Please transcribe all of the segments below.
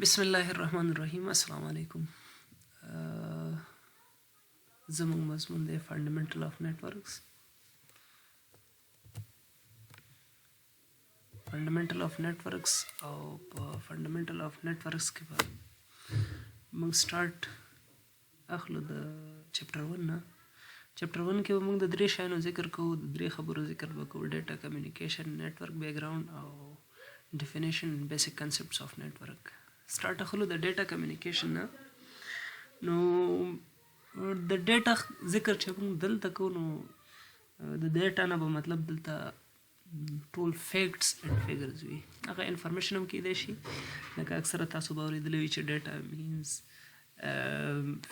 बिस्मिल्लाहिर्रहमानिर्रहीम अस्सलाम वालेकुम। ज़मून मज़मून दे fundamental of networks. Fundamental of networks और फंडामेंटल ऑफ नेटवर्क्स के बाद मंग स्टार्ट अखलो द चैप्टर 1 ना। चैप्टर 1 के मंग द द्रे शायनो जिक्र को द्रे खबरों जिक्र बको डेटा कम्युनिकेशन नेटवर्क बैकग्राउंड और definition basic concepts of network. Start अखलो द डेटा कम्युनिकेशन ना नो द डेटा जिक्र چې موږ دلته کو نو د ډیټا نه به مطلب دلته ټول فیکټس اینڈ فیګرز وي. هغه انفارمیشن هم کیدای شي لکه اکثره تاسو به اورېدلی وي چې ډیټا مینز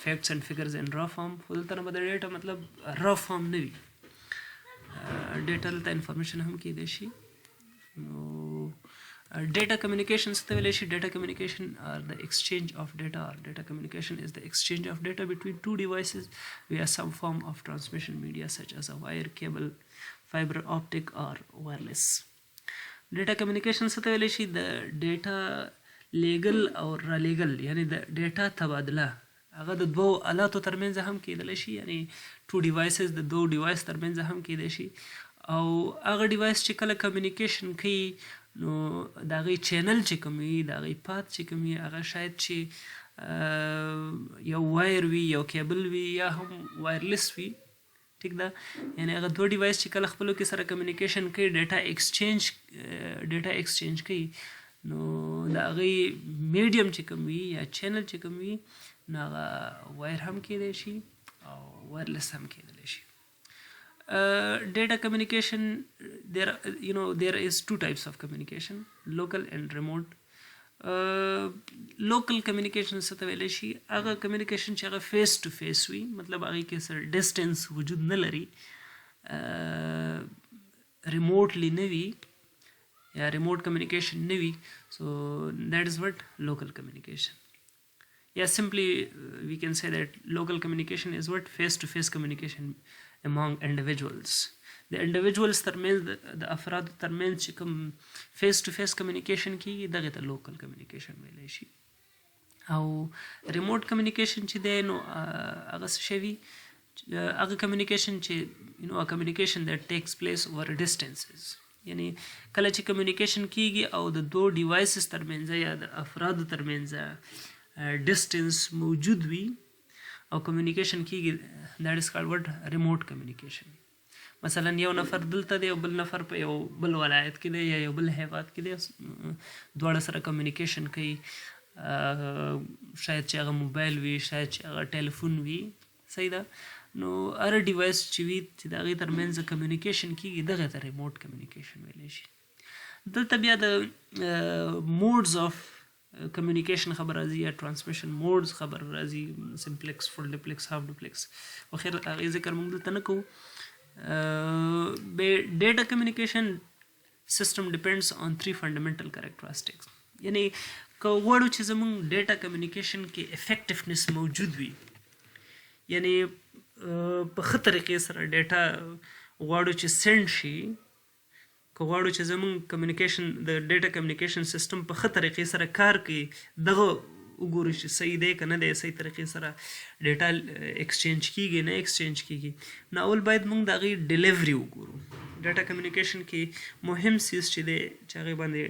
فیکټس اینڈ فیګرز ان را فارم، خو دلته نه به د ډیټا مطلب را فارم نه وي. ډیټا دلته انفارمیشن هم کیدای شي. نو data communications ته ویلی شي data communication are the exchange of data, or data communication is the exchange of data between two devices via some form of transmission media such as a wire, cable, fiber optic or wireless. data communication ته ویلی شي د data لیږل او را لیږل، یعنی د data تبادله هغه د دوو آلاتو ترمنځ هم کیدلی شي، یعنی two devices د دوو ډیوایس ترمنځ هم کیدای شي. او هغه ډیوایس چې کله کمیونیکیشن کوي نو د هغې چینل چې کوم وي، د هغې پات چې کوم وي، هغه شاید چې یو وایر وي، یو کیبل وي، یا هم وایرلیس وي. ټیک ده، یعنی هغه دوه ډیوایس چې کله خپلو کې سره کمیونیکیشن کوي، ډیټا ایکسچینج کوي، نو د هغې میډیم چې کوم وي یا چینل چې کوم وي نو هغه وایر هم کیدای شي او وایرلیس هم کیدلی شي. Data communication, there is two types of communication, local and remote. Local communication څه ته ویلی شي؟ هغه communication چې هغه فیس ټو فیس وي، مطلب هغې کې سره ډسټنس وجود نه لري، ریموټلی نه وي یا ریموټ کمیونیکیشن نه وي. سو دیٹ از وٹ local communication. Yeah, simply we can say that local communication is what face to face communication among individuals. The individuals ترمنځ د افرادو ترمنځ چې کوم face to face communication کیږي دغه ته local communication ویلی شي. او remote communication چې دی نو هغه څه شی وي؟ هغه communication چې a communication that takes place over distances. یعنی کله چې communication کیږي او د دوه ډیوایسز ترمنځ یا د افرادو ترمنځ distance موجود وي او کمیونیکیشن کیږي، that is called what remote communication. مثلا یو نفر دلته دی او بل نفر په یو بل ولایت کې دی یا یو بل هیواد کې دی، دواړه سره کمیونیکیشن کوي، شاید چې هغه موبایل وي، شاید چې هغه ټلیفون وي، صحیح ده. نو هر ډیوایس چې وي چې د هغې ترمنځ کمیونیکیشن کیږي دغه ته ریموټ کمیونیکیشن ویلی شي. دلته بیا د موډز آف کمیونیکیشن خبر راځي یا ټرانسمیشن موډز خبر راځي، سمپلیکس، فل ډپلیکس، هاف ډپلیکس وخیر. هغې ذکر موږ دلته نه کوو. ډیټا کمیونیکیشن سیسټم ډیپینډس آن 3 فنډامنټل کریکټرسټکس. یعنی که غواړو چې زموږ ډیټا کمیونیکیشن کې افیکټیونیس موجود وي، یعنی په ښه طریقې سره ډیټا غواړو چې سینډ شي، که غواړو چې زموږ کمیونیکیشن د ډیټا کمیونیکیشن سیسټم په ښه طریقې سره کار کوي، دغه وګورو چې صحیح دی که نه دی، صحیح طریقې سره ډیټا ایکسچینج کیږي نه ایکسچینج کیږي. نو اول باید موږ د هغې ډیلیوري وګورو. ډیټا کمیونیکیشن کې مهم څیز چې دی چې هغې باندې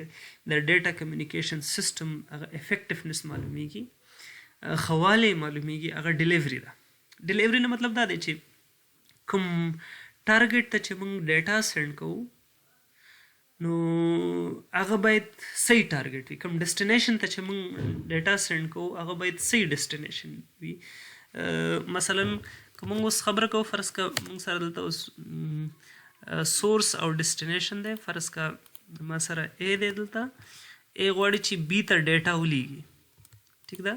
د ډیټا کمیونیکیشن سیسټم هغه افیکټیونیس معلومیږي، ښه والی معلومیږي، هغه ډیلیوري ده. ډیلیوري نه مطلب دا دی چې کوم ټارګټ ته چې موږ ډیټا سینډ کوو نو هغه باید صحیح ټارګټ وي. کوم ډیسټینیشن ته چې موږ ډیټا سینډ کوو هغه باید صحیح ډیسټینیشن وي. مثلا که موږ اوس خبره کوو، فرض که موږ سره دلته اوس سورس او ډیسټینیشن دی. فرض که ما سره اے دی، دلته اے غواړي چې بي ته ډیټا ولیږي، ټیک ده،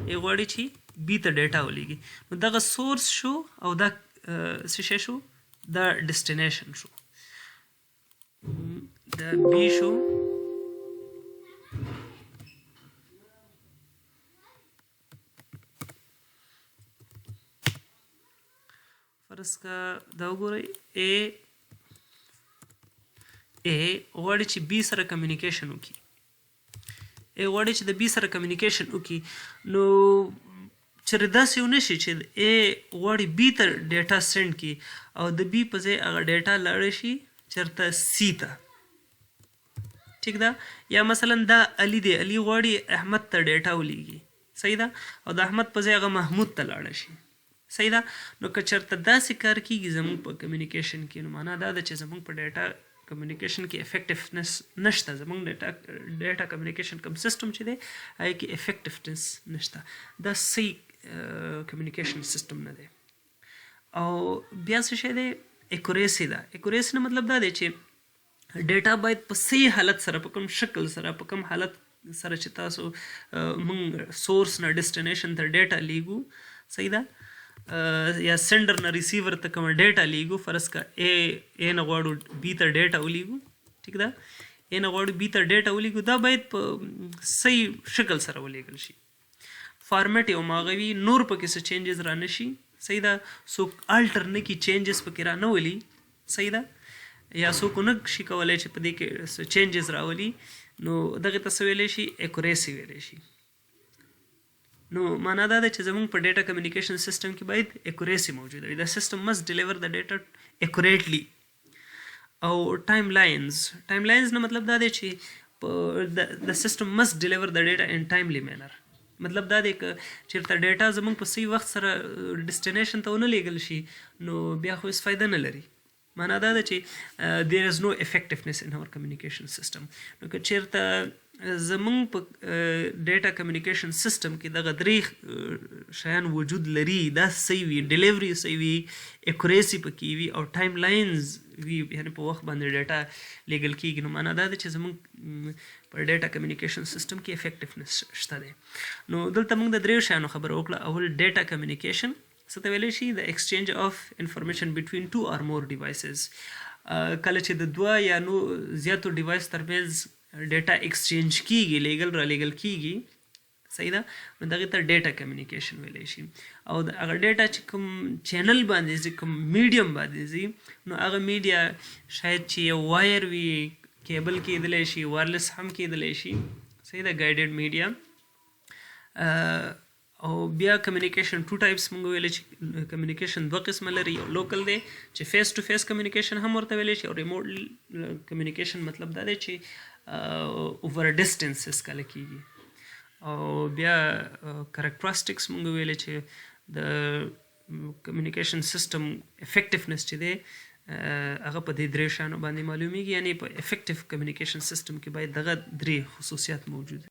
اے غواړي چې بي ته ډیټا ولیږي. نو دغه سورس شو او دا څه شی شو؟ دا ډیسټینیشن شو، دا بی شو. فرض که دا وګورئ اے غواړي چې بی سره کمیونیکیشن وکړي، غواړي چې د بي سره کمیونیکیشن وکړي نو چېرې داسې ونه شي چې غواړي بي ته ډیټا سینډ کړي او د بي په ځای هغه ډیټا لاړه شي چېرته سی ته. ټیک ده. یا مثلا دا علي دی، علي غواړي احمد ته ډیټا ولیږي، صحیح ده، او د احمد په ځای هغه محمود ته لاړه شي، صحیح ده. نو که چېرته داسې کار کېږي زموږ په کمیونیکیشن کې، نو معنا دا ده چې زموږ په ډیټا کمیونیکیشن کې افیکټیونس نشته. زموږ ډیټا کمیونیکیشن کوم سیسټم چې دی هغې کې افیکټیونس نشته. دا صحیح کمیونیکیشن سیسټم نه دی. او بیا څه شی دی؟ اکوریسي ده. اکوریسي نه مطلب دا دی چې ډیټا باید په صحیح حالت سره، په کوم شکل سره، په کوم حالت سره چې تاسو موږ سورس نه ډیسټینیشن ته ډیټا لیږو، صحیح ده، یا سینډر نه ریسیور ته کومه ډیټا لیږو، فرض که اے نه غواړو بي ته ډیټا ولیږو، ټیک ده، اے نه غواړو بي ته ډیټا ولیږو، دا باید په صحیح شکل سره ولیږل شي. فارمیټ یو ماغوي، نور پکې څه چینجز را نه شي، صحیح ده، څوک الټر نه کړي، چینجز پکې را نه ولي، صحیح ده، یا څوک ونه شي کولی چې په دې کې چینجز راولي، نو دغې ته څه ویلی شي؟ اکوریسي ویلی شي. نو معنا دا ده چې زموږ په ډیټا کمیونیکیشن سیسټم کې باید اکوریسي موجوده وي. د سیسټم مست ډیلیور د ډیټا اکوریټلی. او ټایم لاینز نه مطلب دا دی چې د سیسټم مست ډیلیور د ډیټا ان ټایملی مینر. مطلب دا دی که چېرته ډیټا زموږ په صحیح وخت سره ډیسټینیشن ته ونه لیږل شي نو بیا خو هېڅ فایده نه لري. معنا دا ده چې there is no effectiveness in our communication system. نو که چېرته زموږ په ډیټا کمیونیکیشن سیسټم کې دغه درې شیان وجود لري، دا صحیح وي، ډیلیوري صحیح وي، اکوریسي پکې وي، او ټایم لاینز وي، یعنې په وخت باندې ډیټا لیږل کېږي، نو معنا دا ده چې زموږ په ډیټا کمیونیکیشن سیسټم کې افیکټیونس شته دی. نو دلته موږ د دریو شیانو خبره وکړه. اول ډیټا کمیونیکیشن څه ته ویلی شي؟ د ایکسچینج اف انفارمیشن بټوین 2 or more devices. کله چې د دوه یا نو زیاتو ډیوایس ترمنځ ډیټا ایکسچینج کیږي، لیږل را لیږل کیږي، صحیح ده، نو دغې ته ډیټا کمیونیکیشن ویلی شي. او د هغه ډیټا چې کوم چینل باندې ځي، کوم میډیم باندې ځي، نو هغه میډیا شاید چې یو وایر وي، کیبل کیدلی شي، وایرلیس هم کیدلی شي، صحیح ده، ګایډډ میډیا. او بیا کمیونیکیشن 2 ټایپس موږ ویلی چې کمیونیکیشن 2 قسمه لري. یو لوکل دی چې فیس ټو فیس کمیونیکیشن هم ورته ویلی شي، او ریموټ کمیونیکیشن مطلب دا دی چې اوور ډسټنسز کله کېږي. او بیا کریکټرسټکس موږ ویلی چې د کمیونیکیشن سیسټم افیکټیونس چې دی هغه په دې درې شیانو باندې معلومیږي، یعنې په افیکټیو کمیونیکیشن سیسټم کې باید دغه درې خصوصیات موجود